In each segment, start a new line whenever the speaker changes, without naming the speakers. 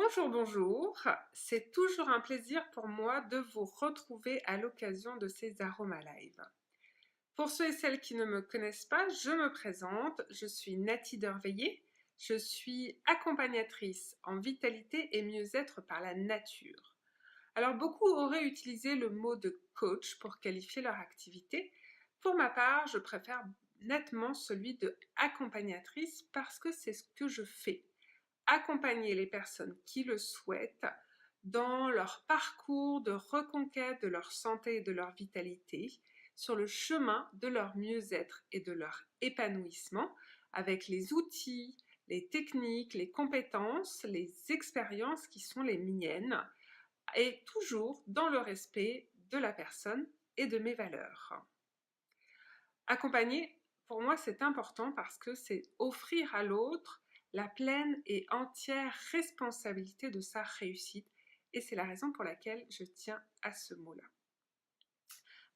Bonjour, bonjour. C'est toujours un plaisir pour moi de vous retrouver à l'occasion de ces Aroma Live. Pour ceux et celles qui ne me connaissent pas, je me présente. Je suis Nathy Derveillé. Je suis accompagnatrice en vitalité et mieux-être par la nature. Alors, beaucoup auraient utilisé le mot de coach pour qualifier leur activité. Pour ma part, je préfère nettement celui de accompagnatrice parce que c'est ce que je fais. Accompagner les personnes qui le souhaitent dans leur parcours de reconquête de leur santé et de leur vitalité, sur le chemin de leur mieux-être et de leur épanouissement, avec les outils, les techniques, les compétences, les expériences qui sont les miennes, et toujours dans le respect de la personne et de mes valeurs. Accompagner, pour moi, c'est important parce que c'est offrir à l'autre la pleine et entière responsabilité de sa réussite. Et c'est la raison pour laquelle je tiens à ce mot-là.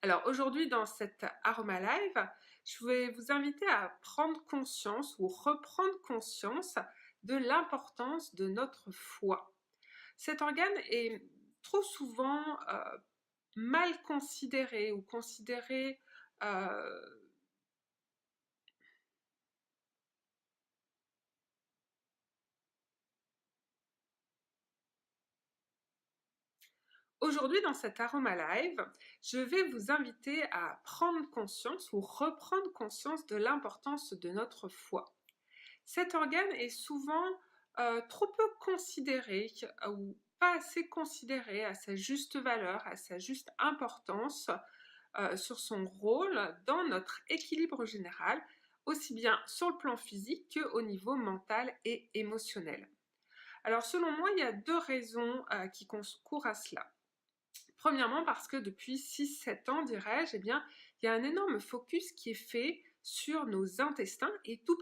Alors aujourd'hui, dans cette Aroma Live, je vais vous inviter à prendre conscience ou reprendre conscience de l'importance de notre foie. Cet organe est trop souvent mal considéré ou considéré Aujourd'hui, dans cet Aroma Live, je vais vous inviter à prendre conscience ou reprendre conscience de l'importance de notre foie. Cet organe est souvent trop peu considéré ou pas assez considéré à sa juste valeur, à sa juste importance sur son rôle dans notre équilibre général, aussi bien sur le plan physique qu'au niveau mental et émotionnel. Alors selon moi, il y a deux raisons qui concourent à cela. Premièrement, parce que depuis 6-7 ans, dirais-je, il y a un énorme focus qui est fait sur nos intestins et tout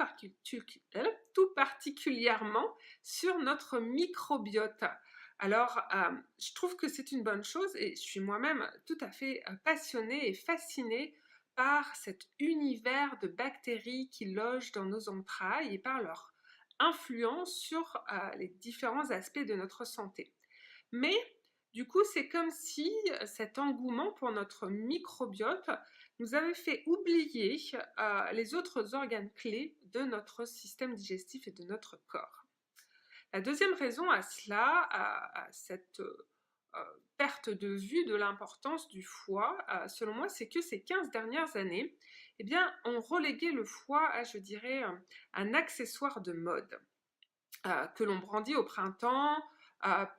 particulièrement sur notre microbiote. Alors, je trouve que c'est une bonne chose et je suis moi-même tout à fait passionnée et fascinée par cet univers de bactéries qui logent dans nos entrailles et par leur influence sur les différents aspects de notre santé. Mais du coup, c'est comme si cet engouement pour notre microbiote nous avait fait oublier les autres organes clés de notre système digestif et de notre corps. La deuxième raison à cela, à cette perte de vue de l'importance du foie, selon moi, c'est que ces 15 dernières années, ont relégué le foie à, je dirais, un accessoire de mode que l'on brandit au printemps,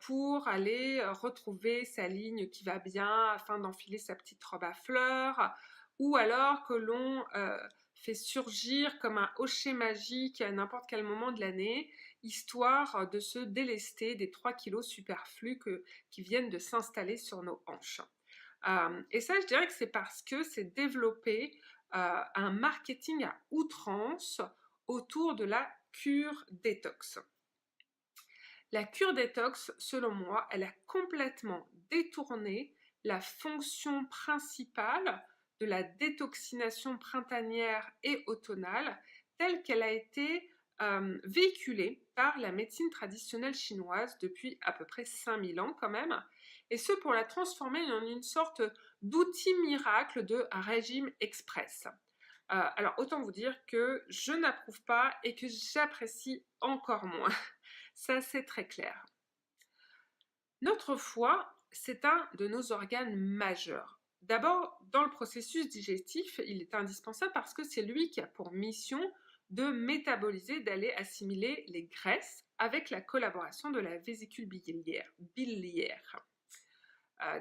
pour aller retrouver sa ligne qui va bien afin d'enfiler sa petite robe à fleurs, ou alors que l'on fait surgir comme un hochet magique à n'importe quel moment de l'année, histoire de se délester des 3 kilos superflus qui viennent de s'installer sur nos hanches. Et ça, je dirais que c'est parce que c'est développé un marketing à outrance autour de la cure détox. La cure détox, selon moi, elle a complètement détourné la fonction principale de la détoxination printanière et automnale telle qu'elle a été véhiculée par la médecine traditionnelle chinoise depuis à peu près 5000 ans quand même, et ce pour la transformer en une sorte d'outil miracle de régime express. Alors autant vous dire que je n'approuve pas et que j'apprécie encore moins. Ça, c'est très clair. Notre foie, c'est un de nos organes majeurs. D'abord, dans le processus digestif, il est indispensable parce que c'est lui qui a pour mission de métaboliser, d'aller assimiler les graisses avec la collaboration de la vésicule biliaire.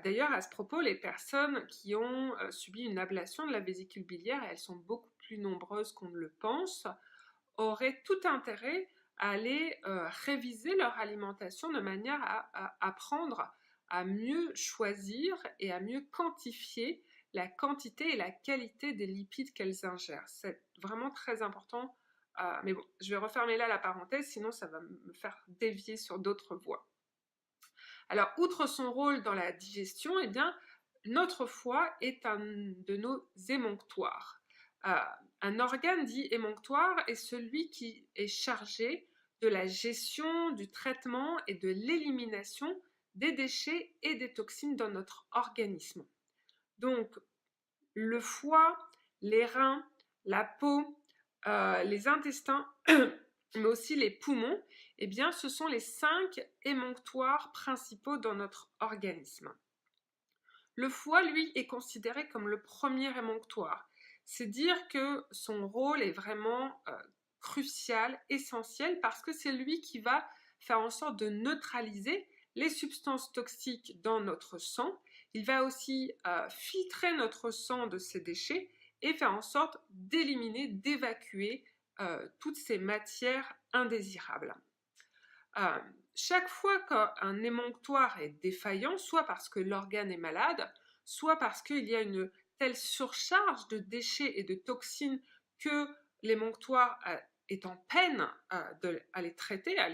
D'ailleurs, à ce propos, les personnes qui ont subi une ablation de la vésicule biliaire, et elles sont beaucoup plus nombreuses qu'on ne le pense, auraient tout intérêt à aller réviser leur alimentation de manière à apprendre à mieux choisir et à mieux quantifier la quantité et la qualité des lipides qu'elles ingèrent. C'est vraiment très important. Mais bon, je vais refermer là la parenthèse, sinon ça va me faire dévier sur d'autres voies. Alors, outre son rôle dans la digestion, notre foie est un de nos émonctoires. Un organe dit émonctoire est celui qui est chargé de la gestion, du traitement et de l'élimination des déchets et des toxines dans notre organisme. Donc, le foie, les reins, la peau, les intestins, mais aussi les poumons, eh bien, ce sont les 5 émonctoires principaux dans notre organisme. Le foie, lui, est considéré comme le premier émonctoire. C'est dire que son rôle est vraiment crucial, essentiel, parce que c'est lui qui va faire en sorte de neutraliser les substances toxiques dans notre sang. Il va aussi filtrer notre sang de ces déchets et faire en sorte d'éliminer, d'évacuer toutes ces matières indésirables. Chaque fois qu'un émonctoire est défaillant, soit parce que l'organe est malade, soit parce qu'il y a une telle surcharge de déchets et de toxines que l'émonctoire est en peine à les traiter, à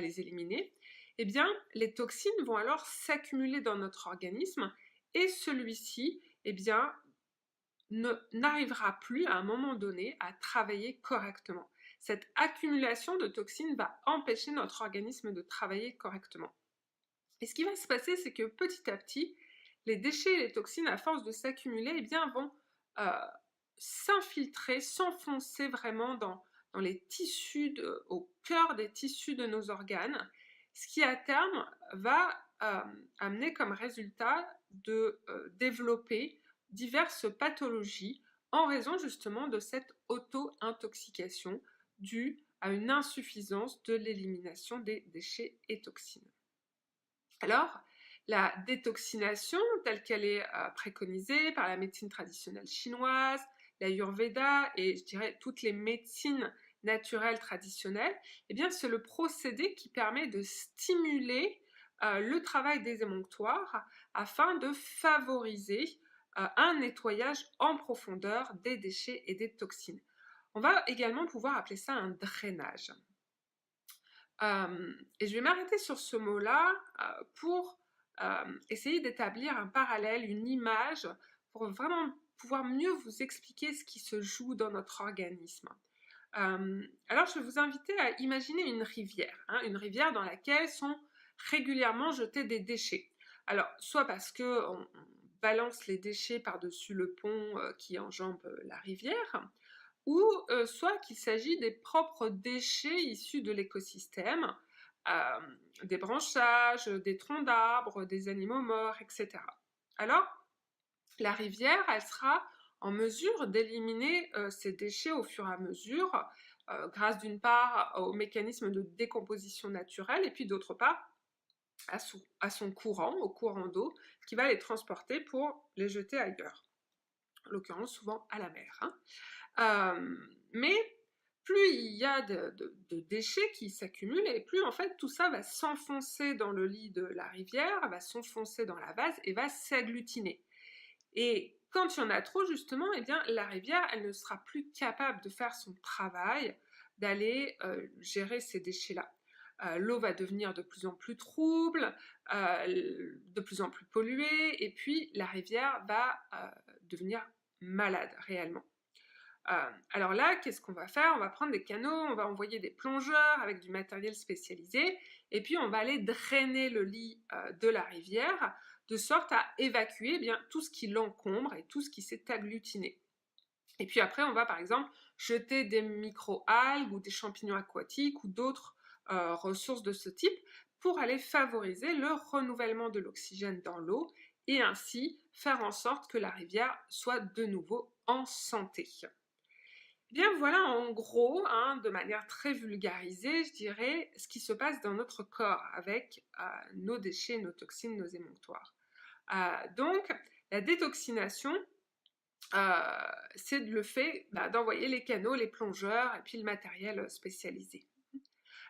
les éliminer, eh bien, les toxines vont alors s'accumuler dans notre organisme et celui-ci, eh bien, n'arrivera plus à un moment donné à travailler correctement. Cette accumulation de toxines va empêcher notre organisme de travailler correctement. Et ce qui va se passer, c'est que petit à petit, les déchets et les toxines, à force de s'accumuler, eh bien, vont s'infiltrer, s'enfoncer vraiment dans les tissus, au cœur des tissus de nos organes, ce qui à terme va amener comme résultat de développer diverses pathologies en raison justement de cette auto-intoxication due à une insuffisance de l'élimination des déchets et toxines. Alors, la détoxination, telle qu'elle est préconisée par la médecine traditionnelle chinoise, l'Ayurveda et je dirais toutes les médecines naturelles traditionnelles, eh bien c'est le procédé qui permet de stimuler le travail des émonctoires afin de favoriser un nettoyage en profondeur des déchets et des toxines. On va également pouvoir appeler ça un drainage. Et je vais m'arrêter sur ce mot-là pour essayer d'établir un parallèle, une image, pour vraiment pouvoir mieux vous expliquer ce qui se joue dans notre organisme. Alors, je vais vous inviter à imaginer une rivière dans laquelle sont régulièrement jetés des déchets. Alors, soit parce qu'on balance les déchets par-dessus le pont qui enjambe la rivière, ou soit qu'il s'agit des propres déchets issus de l'écosystème, des branchages, des troncs d'arbres, des animaux morts, etc. Alors, la rivière, elle sera en mesure d'éliminer ces déchets au fur et à mesure, grâce d'une part au mécanisme de décomposition naturelle, et puis d'autre part à son courant, au courant d'eau, qui va les transporter pour les jeter ailleurs. En l'occurrence, souvent à la mer. Mais plus il y a de déchets qui s'accumulent et plus en fait tout ça va s'enfoncer dans le lit de la rivière, va s'enfoncer dans la vase et va s'agglutiner. Et quand il y en a trop justement, eh bien la rivière elle ne sera plus capable de faire son travail, d'aller gérer ces déchets-là. L'eau va devenir de plus en plus trouble, de plus en plus polluée, et puis la rivière va devenir malade réellement. Alors là, qu'est-ce qu'on va faire? On va prendre des canaux, on va envoyer des plongeurs avec du matériel spécialisé, et puis on va aller drainer le lit de la rivière, de sorte à évacuer bien tout ce qui l'encombre et tout ce qui s'est agglutiné. Et puis après, on va par exemple jeter des micro-algues ou des champignons aquatiques ou d'autres ressources de ce type pour aller favoriser le renouvellement de l'oxygène dans l'eau et ainsi faire en sorte que la rivière soit de nouveau en santé. Bien voilà en gros, de manière très vulgarisée, je dirais, ce qui se passe dans notre corps avec nos déchets, nos toxines, nos émonctoires. Donc, la détoxination, c'est le fait d'envoyer les canaux, les plongeurs et puis le matériel spécialisé.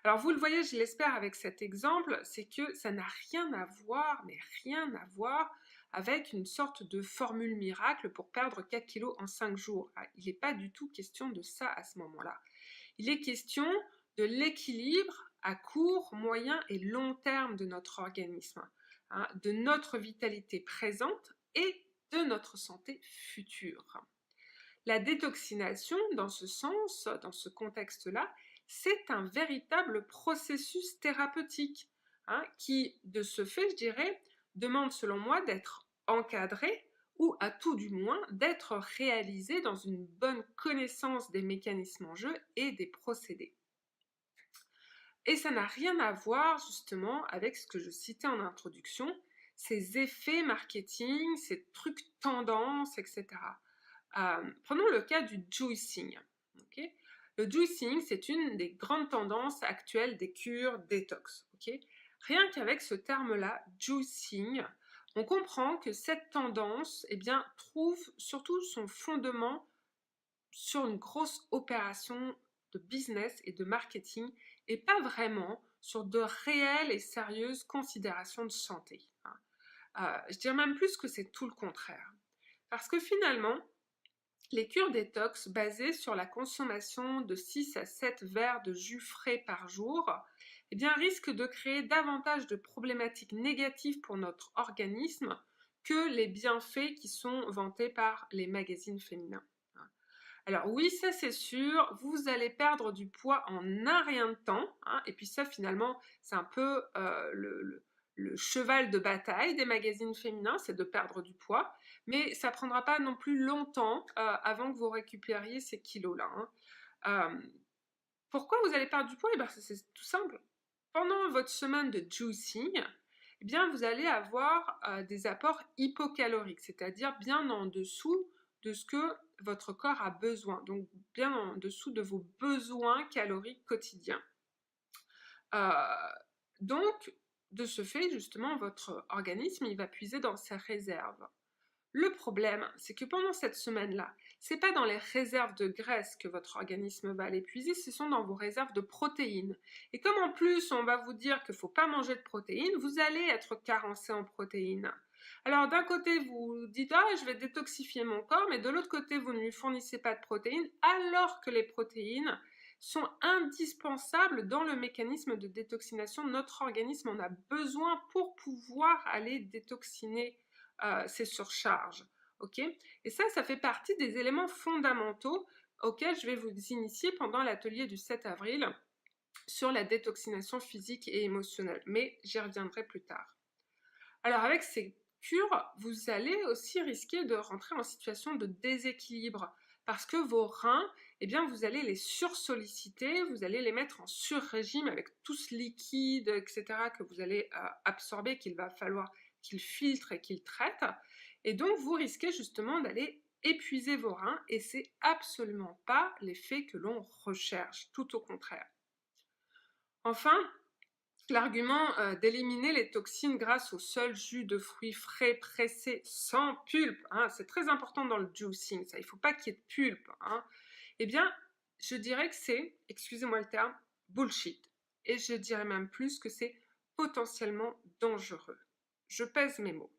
Alors vous le voyez, je l'espère avec cet exemple, c'est que ça n'a rien à voir, mais rien à voir avec une sorte de formule miracle pour perdre 4 kilos en 5 jours. Il n'est pas du tout question de ça à ce moment-là. Il est question de l'équilibre à court, moyen et long terme de notre organisme, de notre vitalité présente et de notre santé future. La détoxination, dans ce sens, dans ce contexte-là, c'est un véritable processus thérapeutique, hein, qui, de ce fait, je dirais, demande selon moi d'être encadré ou à tout du moins d'être réalisé dans une bonne connaissance des mécanismes en jeu et des procédés. Et ça n'a rien à voir justement avec ce que je citais en introduction, ces effets marketing, ces trucs tendances, etc. Prenons le cas du juicing. Okay, le juicing, c'est une des grandes tendances actuelles des cures détox. Okay, rien qu'avec ce terme-là, juicing, on comprend que cette tendance trouve surtout son fondement sur une grosse opération de business et de marketing et pas vraiment sur de réelles et sérieuses considérations de santé. Je dirais même plus que c'est tout le contraire. Parce que finalement, les cures détox basées sur la consommation de 6 à 7 verres de jus frais par jour risquent de créer davantage de problématiques négatives pour notre organisme que les bienfaits qui sont vantés par les magazines féminins. Alors oui, ça c'est sûr, vous allez perdre du poids en un rien de temps, hein, et puis ça finalement c'est un peu le cheval de bataille des magazines féminins, c'est de perdre du poids, mais ça prendra pas non plus longtemps avant que vous récupériez ces kilos-là. Hein. Pourquoi vous allez perdre du poids? C'est tout simple. Pendant votre semaine de juicing, vous allez avoir des apports hypocaloriques, c'est-à-dire bien en dessous de ce que votre corps a besoin, donc bien en dessous de vos besoins caloriques quotidiens. Donc, de ce fait, justement, votre organisme, il va puiser dans ses réserves. Le problème, c'est que pendant cette semaine-là, c'est pas dans les réserves de graisse que votre organisme va aller puiser, ce sont dans vos réserves de protéines. Et comme en plus on va vous dire qu'il ne faut pas manger de protéines, vous allez être carencé en protéines. Alors d'un côté vous dites je vais détoxifier mon corps, mais de l'autre côté vous ne lui fournissez pas de protéines, alors que les protéines sont indispensables dans le mécanisme de détoxination. Notre organisme en a besoin pour pouvoir aller détoxiner ces surcharges. Okay, et ça fait partie des éléments fondamentaux auxquels je vais vous initier pendant l'atelier du 7 avril sur la détoxination physique et émotionnelle. Mais j'y reviendrai plus tard. Alors avec ces cures, vous allez aussi risquer de rentrer en situation de déséquilibre parce que vos reins, vous allez les sursolliciter, vous allez les mettre en sur-régime avec tout ce liquide, etc. que vous allez absorber, qu'il va falloir qu'ils filtrent et qu'ils traitent. Et donc, vous risquez justement d'aller épuiser vos reins et c'est absolument pas l'effet que l'on recherche, tout au contraire. Enfin, l'argument d'éliminer les toxines grâce au seul jus de fruits frais pressés sans pulpe, hein, c'est très important dans le juicing, ça, il ne faut pas qu'il y ait de pulpe, hein, je dirais que c'est, excusez-moi le terme, bullshit. Et je dirais même plus que c'est potentiellement dangereux. Je pèse mes mots,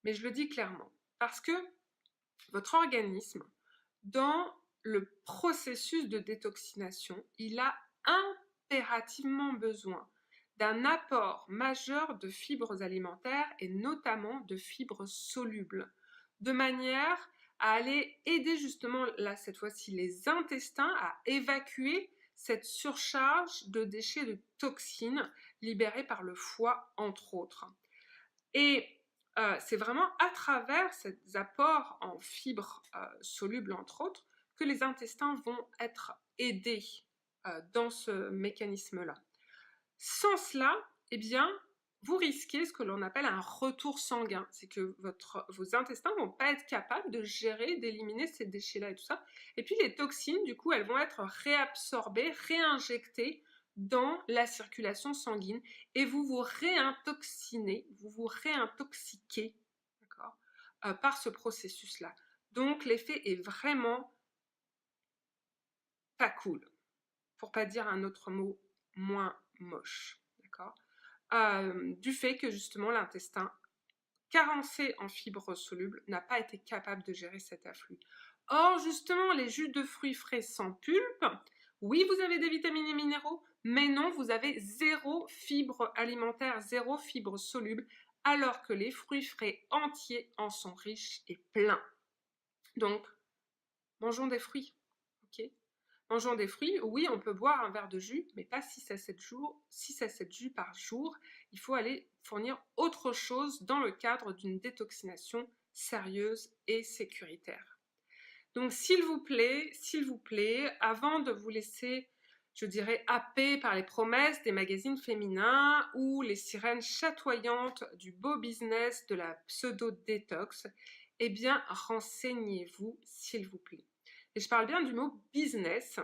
mais je le dis clairement, parce que votre organisme, dans le processus de détoxination, il a impérativement besoin d'un apport majeur de fibres alimentaires et notamment de fibres solubles, de manière à aller aider justement, là cette fois-ci, les intestins à évacuer cette surcharge de déchets de toxines libérées par le foie, entre autres. Et c'est vraiment à travers ces apports en fibres solubles, entre autres, que les intestins vont être aidés dans ce mécanisme-là. Sans cela, vous risquez ce que l'on appelle un retour sanguin. C'est que vos intestins ne vont pas être capables de gérer, d'éliminer ces déchets-là et tout ça. Et puis les toxines, du coup, elles vont être réabsorbées, réinjectées dans la circulation sanguine et vous vous réintoxinez, vous vous réintoxiquez, d'accord, par ce processus-là. Donc l'effet est vraiment pas cool, pour pas dire un autre mot moins moche, d'accord, du fait que justement l'intestin, carencé en fibres solubles, n'a pas été capable de gérer cet afflux. Or, justement, les jus de fruits frais sans pulpe, oui, vous avez des vitamines et minéraux, mais non, vous avez zéro fibre alimentaire, zéro fibre soluble, alors que les fruits frais entiers en sont riches et pleins. Donc, mangeons des fruits, ok ? Mangeons des fruits, oui, on peut boire un verre de jus, mais pas 6 à 7 jus par jour. Il faut aller fournir autre chose dans le cadre d'une détoxination sérieuse et sécuritaire. Donc s'il vous plaît, avant de vous laisser, je dirais, happer par les promesses des magazines féminins ou les sirènes chatoyantes du beau business de la pseudo-détox, eh bien, renseignez-vous, s'il vous plaît. Et je parle bien du mot business,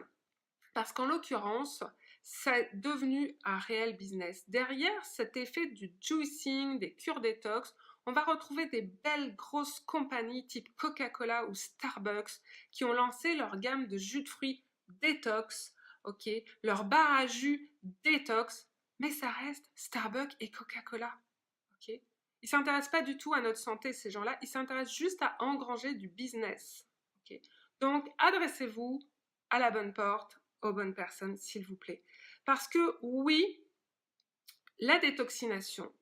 parce qu'en l'occurrence, c'est devenu un réel business. Derrière cet effet du juicing, des cures détox, on va retrouver des belles grosses compagnies type Coca-Cola ou Starbucks qui ont lancé leur gamme de jus de fruits détox, ok, leur bar à jus détox, mais ça reste Starbucks et Coca-Cola, ok. Ils s'intéressent pas du tout à notre santé, ces gens-là, ils s'intéressent juste à engranger du business, ok. Donc, adressez-vous à la bonne porte, aux bonnes personnes, s'il vous plaît. Parce que oui, la détoxination,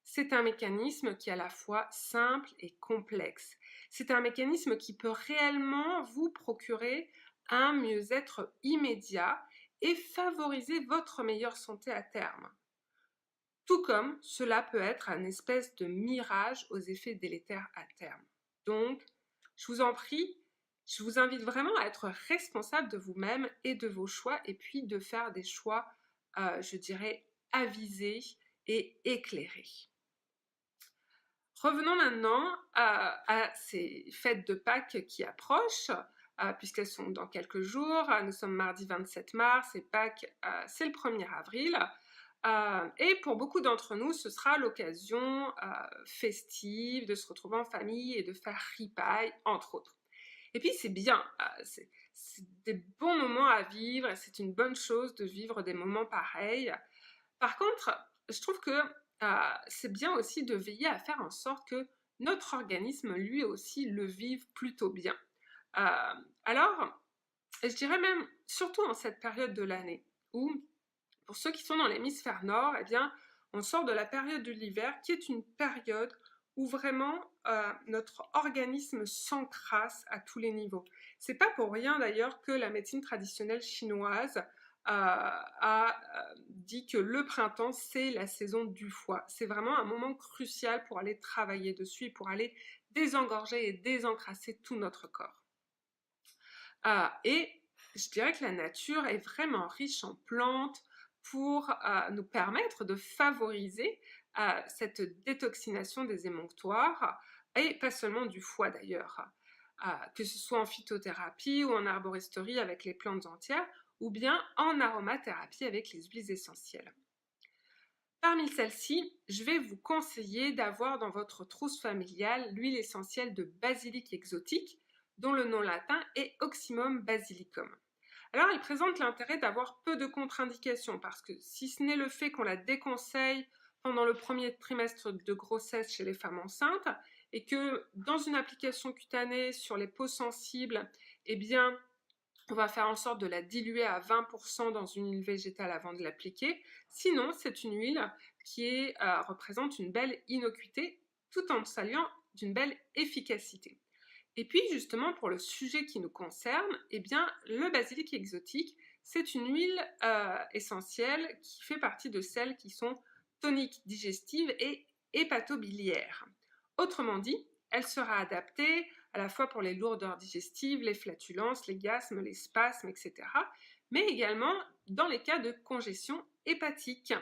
c'est un mécanisme qui est à la fois simple et complexe. C'est un mécanisme qui peut réellement vous procurer un mieux-être immédiat et favoriser votre meilleure santé à terme. Tout comme cela peut être un espèce de mirage aux effets délétères à terme. Donc, je vous en prie, je vous invite vraiment à être responsable de vous-même et de vos choix et puis de faire des choix, je dirais, avisés et éclairés. Revenons maintenant à ces fêtes de Pâques qui approchent, puisqu'elles sont dans quelques jours. Nous sommes mardi 27 mars et Pâques, c'est le 1er avril. Et pour beaucoup d'entre nous, ce sera l'occasion festive de se retrouver en famille et de faire ripaille, entre autres. Et puis c'est bien, c'est des bons moments à vivre et c'est une bonne chose de vivre des moments pareils. Par contre, je trouve que c'est bien aussi de veiller à faire en sorte que notre organisme, lui aussi, le vive plutôt bien. Alors, je dirais même, surtout en cette période de l'année, où, pour ceux qui sont dans l'hémisphère nord, eh bien, on sort de la période de l'hiver, qui est une période où vraiment notre organisme s'encrasse à tous les niveaux. C'est pas pour rien d'ailleurs que la médecine traditionnelle chinoise a dit que le printemps, c'est la saison du foie. C'est vraiment un moment crucial pour aller travailler dessus et pour aller désengorger et désencrasser tout notre corps. Et je dirais que la nature est vraiment riche en plantes pour nous permettre de favoriser cette détoxination des émonctoires, et pas seulement du foie d'ailleurs, que ce soit en phytothérapie ou en arboristerie avec les plantes entières, ou bien en aromathérapie avec les huiles essentielles. Parmi celles-ci, je vais vous conseiller d'avoir dans votre trousse familiale l'huile essentielle de basilic exotique, dont le nom latin est Oxymum basilicum. Alors, elle présente l'intérêt d'avoir peu de contre-indications, parce que si ce n'est le fait qu'on la déconseille pendant le premier trimestre de grossesse chez les femmes enceintes, et que dans une application cutanée sur les peaux sensibles, eh bien, on va faire en sorte de la diluer à 20% dans une huile végétale avant de l'appliquer. Sinon, c'est une huile qui représente une belle innocuité tout en saluant d'une belle efficacité. Et puis justement, pour le sujet qui nous concerne, eh bien, le basilic exotique, c'est une huile essentielle qui fait partie de celles qui sont toniques digestives et hépatobiliaires. Autrement dit, elle sera adaptée à la fois pour les lourdeurs digestives, les flatulences, les gasmes, les spasmes, etc., mais également dans les cas de congestion hépatique.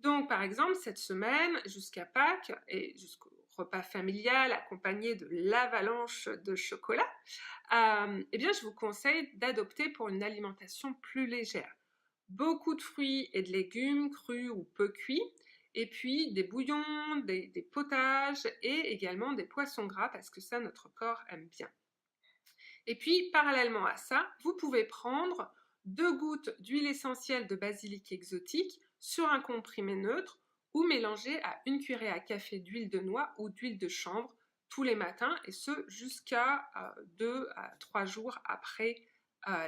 Donc, par exemple, cette semaine, jusqu'à Pâques et jusqu'au repas familial accompagné de l'avalanche de chocolat, eh bien, je vous conseille d'adopter pour une alimentation plus légère. Beaucoup de fruits et de légumes crus ou peu cuits, et puis des bouillons, des potages et également des poissons gras parce que ça, notre corps aime bien. Et puis, parallèlement à ça, vous pouvez prendre 2 gouttes d'huile essentielle de basilic exotique sur un comprimé neutre ou mélanger à 1 cuillerée à café d'huile de noix ou d'huile de chanvre tous les matins, et ce jusqu'à 2 à 3 jours après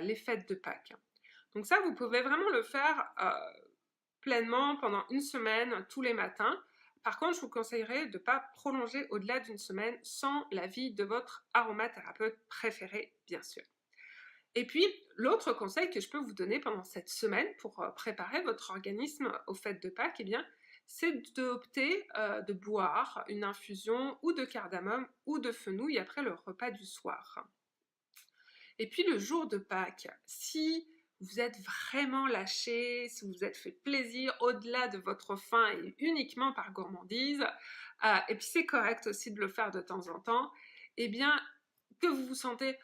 les fêtes de Pâques. Donc ça, vous pouvez vraiment le faire pleinement pendant 1 semaine tous les matins. Par contre, je vous conseillerais de ne pas prolonger au-delà d'1 semaine sans l'avis de votre aromathérapeute préféré, bien sûr. Et puis, l'autre conseil que je peux vous donner pendant cette semaine pour préparer votre organisme aux fêtes de Pâques, eh bien, c'est d'opter de boire une infusion ou de cardamome ou de fenouil après le repas du soir. Et puis le jour de Pâques, si vous êtes vraiment lâché, si vous vous êtes fait plaisir au-delà de votre faim et uniquement par gourmandise, et puis c'est correct aussi de le faire de temps en temps, eh bien, que vous vous sentez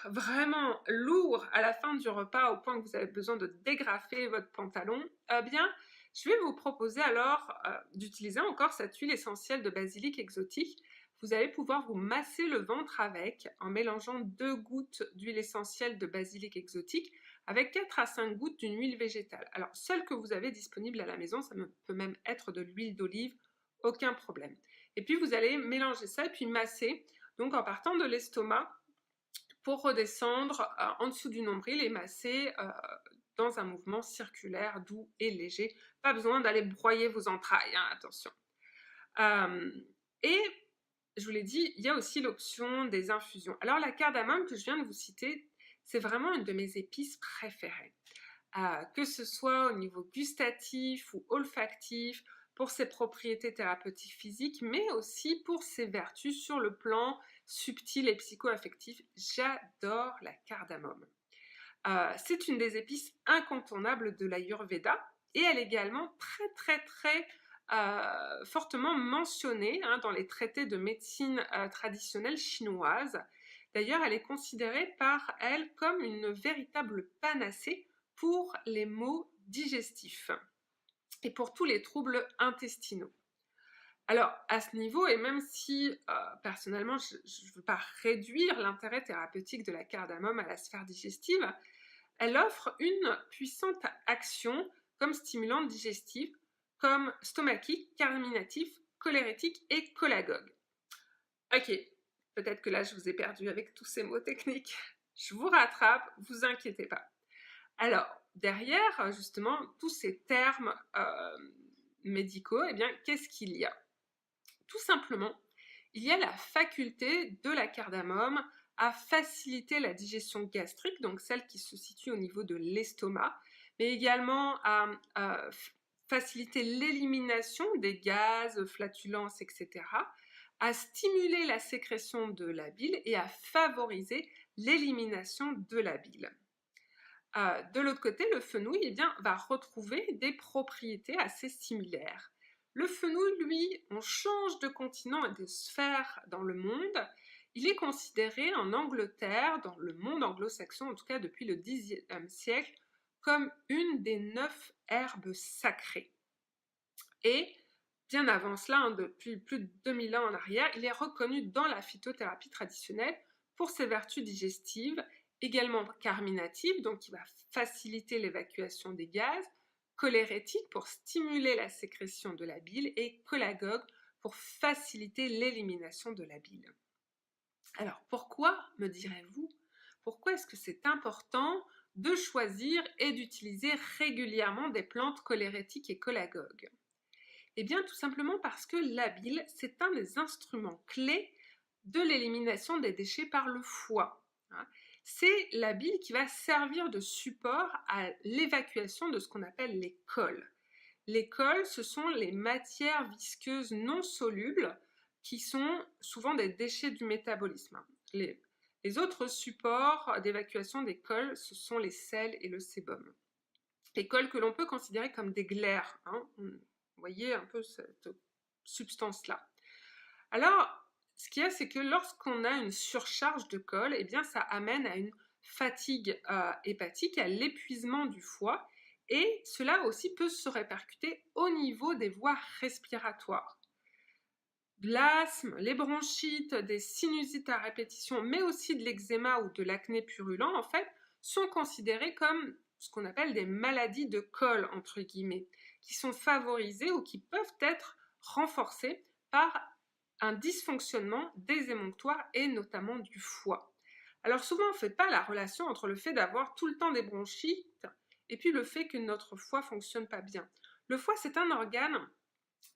vraiment lourd à la fin du repas au point que vous avez besoin de dégrafer votre pantalon, eh bien, je vais vous proposer alors d'utiliser encore cette huile essentielle de basilic exotique. Vous allez pouvoir vous masser le ventre avec en mélangeant 2 gouttes d'huile essentielle de basilic exotique avec 4 à 5 gouttes d'une huile végétale. Alors, celle que vous avez disponible à la maison, ça peut même être de l'huile d'olive, aucun problème. Et puis, vous allez mélanger ça et puis masser, donc en partant de l'estomac, pour redescendre en dessous du nombril et masser dans un mouvement circulaire, doux et léger. Pas besoin d'aller broyer vos entrailles, hein, attention. Et je vous l'ai dit, il y a aussi l'option des infusions. Alors la cardamome que je viens de vous citer, c'est vraiment une de mes épices préférées. Que ce soit au niveau gustatif ou olfactif, pour ses propriétés thérapeutiques physiques, mais aussi pour ses vertus sur le plan subtil et psycho-affectif. J'adore la cardamome. C'est une des épices incontournables de l'Ayurveda et elle est également très fortement mentionnée dans les traités de médecine traditionnelle chinoise. D'ailleurs, elle est considérée par elle comme une véritable panacée pour les maux digestifs et pour tous les troubles intestinaux. Alors, à ce niveau, et même si personnellement, je ne veux pas réduire l'intérêt thérapeutique de la cardamome à la sphère digestive, elle offre une puissante action comme stimulante digestive, comme stomachique, carminatif, cholérétique et cholagogue. Ok, peut-être que là je vous ai perdu avec tous ces mots techniques. Je vous rattrape, vous inquiétez pas. Alors, derrière justement tous ces termes médicaux, eh bien, qu'est-ce qu'il y a? Tout simplement, il y a la faculté de la cardamome à faciliter la digestion gastrique, donc celle qui se situe au niveau de l'estomac, mais également à faciliter l'élimination des gaz, flatulences, etc., à stimuler la sécrétion de la bile et à favoriser l'élimination de la bile. De l'autre côté, le fenouil va retrouver des propriétés assez similaires. Le fenouil, lui, on change de continent et de sphère dans le monde. Il est considéré en Angleterre, dans le monde anglo-saxon, en tout cas depuis le Xe siècle, comme une des 9 herbes sacrées. Et bien avant cela, depuis plus de 2000 ans en arrière, il est reconnu dans la phytothérapie traditionnelle pour ses vertus digestives, également carminative, donc qui va faciliter l'évacuation des gaz, cholérétique pour stimuler la sécrétion de la bile et cholagogue pour faciliter l'élimination de la bile. Alors pourquoi, me direz-vous, pourquoi est-ce que c'est important de choisir et d'utiliser régulièrement des plantes cholérétiques et cholagogues? Eh bien, tout simplement parce que la bile, c'est un des instruments clés de l'élimination des déchets par le foie. C'est la bile qui va servir de support à l'évacuation de ce qu'on appelle les cols. Les cols, ce sont les matières visqueuses non solubles qui sont souvent des déchets du métabolisme. Les autres supports d'évacuation des cols, ce sont les sels et le sébum. Les cols que l'on peut considérer comme des glaires. Vous voyez un peu cette substance-là. Alors, ce qu'il y a, c'est que lorsqu'on a une surcharge de colle, eh bien, ça amène à une fatigue hépatique, à l'épuisement du foie, et cela aussi peut se répercuter au niveau des voies respiratoires. L'asthme, les bronchites, des sinusites à répétition, mais aussi de l'eczéma ou de l'acné purulent, en fait, sont considérés comme ce qu'on appelle des maladies de col, entre guillemets, qui sont favorisées ou qui peuvent être renforcées par un dysfonctionnement des émonctoires et notamment du foie. Alors souvent, on ne fait pas la relation entre le fait d'avoir tout le temps des bronchites et puis le fait que notre foie ne fonctionne pas bien. Le foie, c'est un organe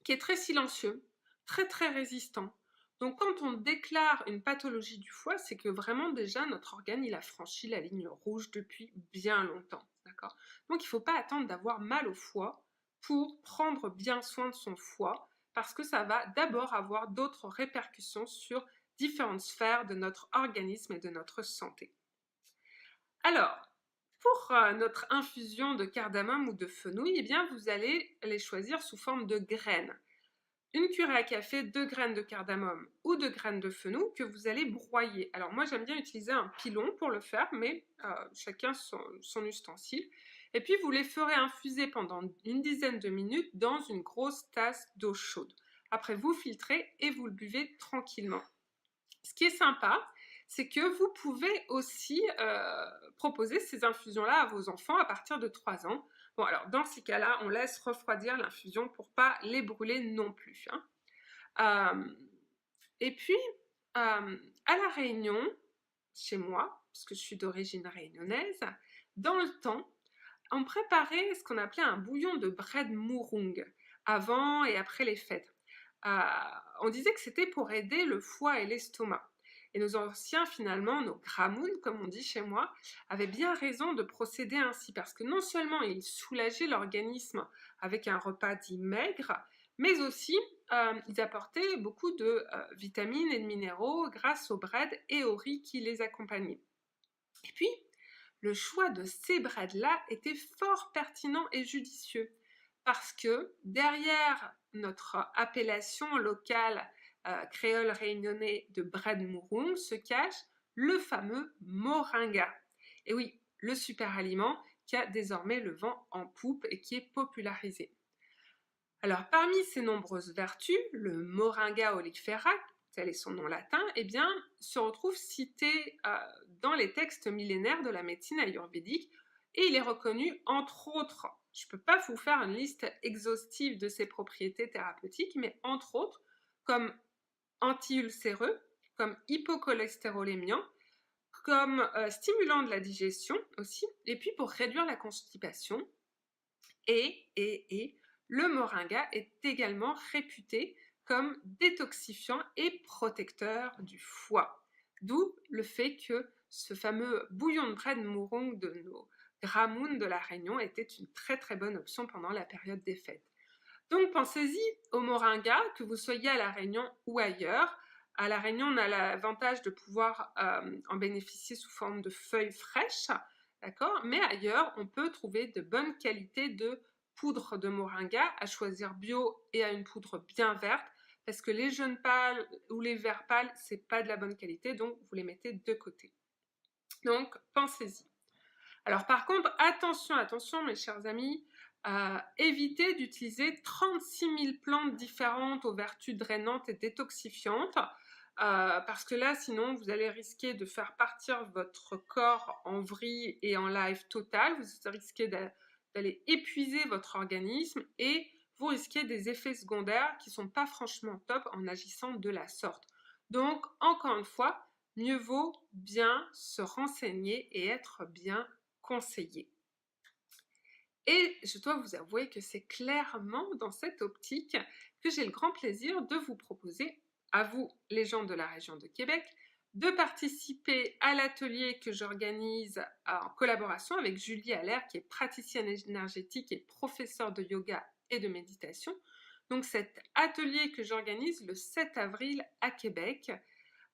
qui est très silencieux, très résistant, Donc quand on déclare une pathologie du foie, c'est que vraiment déjà notre organe, il a franchi la ligne rouge depuis bien longtemps, d'accord? Donc il ne faut pas attendre d'avoir mal au foie pour prendre bien soin de son foie, parce que ça va d'abord avoir d'autres répercussions sur différentes sphères de notre organisme et de notre santé. Alors, pour notre infusion de cardamome ou de fenouil, eh bien, vous allez les choisir sous forme de graines. Une cuillère à café, 2 graines de cardamome ou 2 graines de fenouil que vous allez broyer. Alors moi j'aime bien utiliser un pilon pour le faire, mais chacun son ustensile. Et puis vous les ferez infuser pendant une dizaine de minutes dans une grosse tasse d'eau chaude. Après vous filtrez et vous le buvez tranquillement. Ce qui est sympa, c'est que vous pouvez aussi proposer ces infusions-là à vos enfants à partir de 3 ans. Bon, alors dans ces cas-là, on laisse refroidir l'infusion pour pas les brûler non plus, hein. Et puis, à La Réunion, chez moi, parce que je suis d'origine réunionnaise, dans le temps, on préparait ce qu'on appelait un bouillon de bread mourung avant et après les fêtes. On disait que c'était pour aider le foie et l'estomac. Et nos anciens, finalement, nos gramouns, comme on dit chez moi, avaient bien raison de procéder ainsi, parce que non seulement ils soulageaient l'organisme avec un repas dit maigre, mais aussi ils apportaient beaucoup de vitamines et de minéraux grâce au bread et au riz qui les accompagnaient. Et puis, le choix de ces breads-là était fort pertinent et judicieux, parce que derrière notre appellation locale créole réunionnais de bread mourung se cache le fameux moringa. Et oui, le super aliment qui a désormais le vent en poupe et qui est popularisé. Alors, parmi ses nombreuses vertus, le Moringa oleifera, tel est son nom latin, eh bien, se retrouve cité dans les textes millénaires de la médecine ayurvédique et il est reconnu, entre autres, je ne peux pas vous faire une liste exhaustive de ses propriétés thérapeutiques, mais entre autres, comme anti-ulcéreux, comme hypocholestérolémiant, comme stimulant de la digestion aussi, et puis pour réduire la constipation. Et le moringa est également réputé comme détoxifiant et protecteur du foie. D'où le fait que ce fameux bouillon de bread mourung de nos gramouns de la Réunion était une très très bonne option pendant la période des fêtes. Donc pensez-y au moringa, que vous soyez à la Réunion ou ailleurs. À la Réunion, on a l'avantage de pouvoir en bénéficier sous forme de feuilles fraîches, d'accord? Mais ailleurs, on peut trouver de bonnes qualités de poudre de moringa, à choisir bio et à une poudre bien verte, parce que les jaunes pâles ou les verts pâles, c'est pas de la bonne qualité, donc vous les mettez de côté. Donc, pensez-y. Alors par contre, attention, attention mes chers amis, évitez d'utiliser 36 000 plantes différentes aux vertus drainantes et détoxifiantes, parce que là, sinon, vous allez risquer de faire partir votre corps en vrille et en live total, vous risquez d'aller épuiser votre organisme et vous risquez des effets secondaires qui ne sont pas franchement top en agissant de la sorte. Donc, encore une fois, mieux vaut bien se renseigner et être bien conseillé. Et je dois vous avouer que c'est clairement dans cette optique que j'ai le grand plaisir de vous proposer, à vous, les gens de la région de Québec, de participer à l'atelier que j'organise en collaboration avec Julie Allaire, qui est praticienne énergétique et professeure de yoga et de méditation. Donc cet atelier que j'organise le 7 avril à Québec,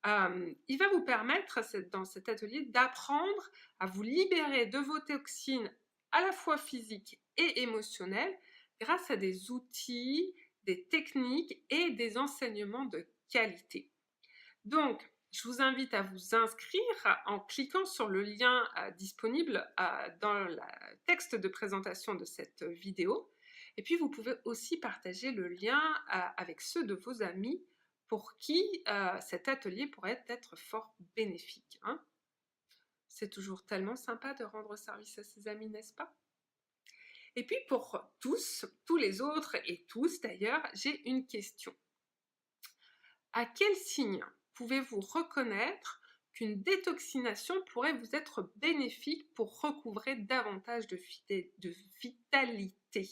il va vous permettre, dans cet atelier, d'apprendre à vous libérer de vos toxines à la fois physiques et émotionnelles grâce à des outils, des techniques et des enseignements de qualité. Donc, je vous invite à vous inscrire en cliquant sur le lien disponible dans le texte de présentation de cette vidéo. Et puis, vous pouvez aussi partager le lien avec ceux de vos amis pour qui cet atelier pourrait être fort bénéfique, hein. C'est toujours tellement sympa de rendre service à ses amis, n'est-ce pas? Et puis pour tous les autres et tous d'ailleurs, j'ai une question. À quel signe pouvez-vous reconnaître qu'une détoxination pourrait vous être bénéfique pour recouvrer davantage de vitalité?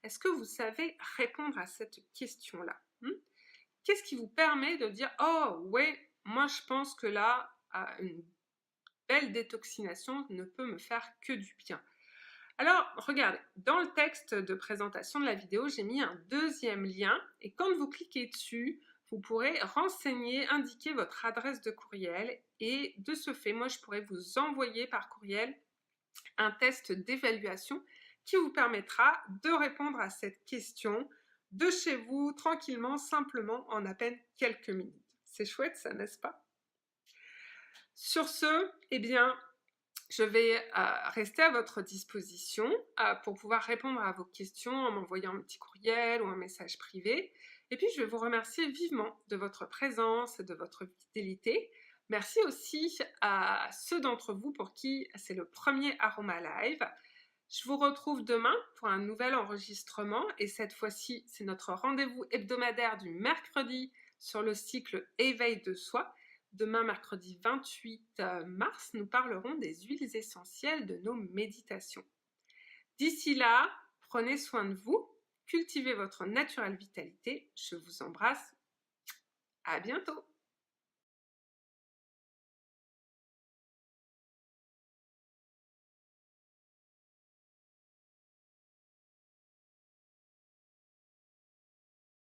Est-ce que vous savez répondre à cette question-là? qu'est-ce qui vous permet de dire « Oh, ouais, moi je pense que là, une belle détoxination ne peut me faire que du bien ». Alors, regardez, dans le texte de présentation de la vidéo, j'ai mis un deuxième lien et quand vous cliquez dessus, vous pourrez renseigner, indiquer votre adresse de courriel et de ce fait, moi, je pourrais vous envoyer par courriel un test d'évaluation qui vous permettra de répondre à cette question de chez vous, tranquillement, simplement, en à peine quelques minutes. C'est chouette, ça, n'est-ce pas? Sur ce, eh bien, je vais rester à votre disposition pour pouvoir répondre à vos questions en m'envoyant un petit courriel ou un message privé. Et puis, je vais vous remercier vivement de votre présence et de votre fidélité. Merci aussi à ceux d'entre vous pour qui c'est le premier Aroma Live. Je vous retrouve demain pour un nouvel enregistrement et cette fois-ci, c'est notre rendez-vous hebdomadaire du mercredi sur le cycle Éveil de soi. Demain, mercredi 28 mars, nous parlerons des huiles essentielles de nos méditations. D'ici là, prenez soin de vous, cultivez votre naturelle vitalité. Je vous embrasse. À bientôt.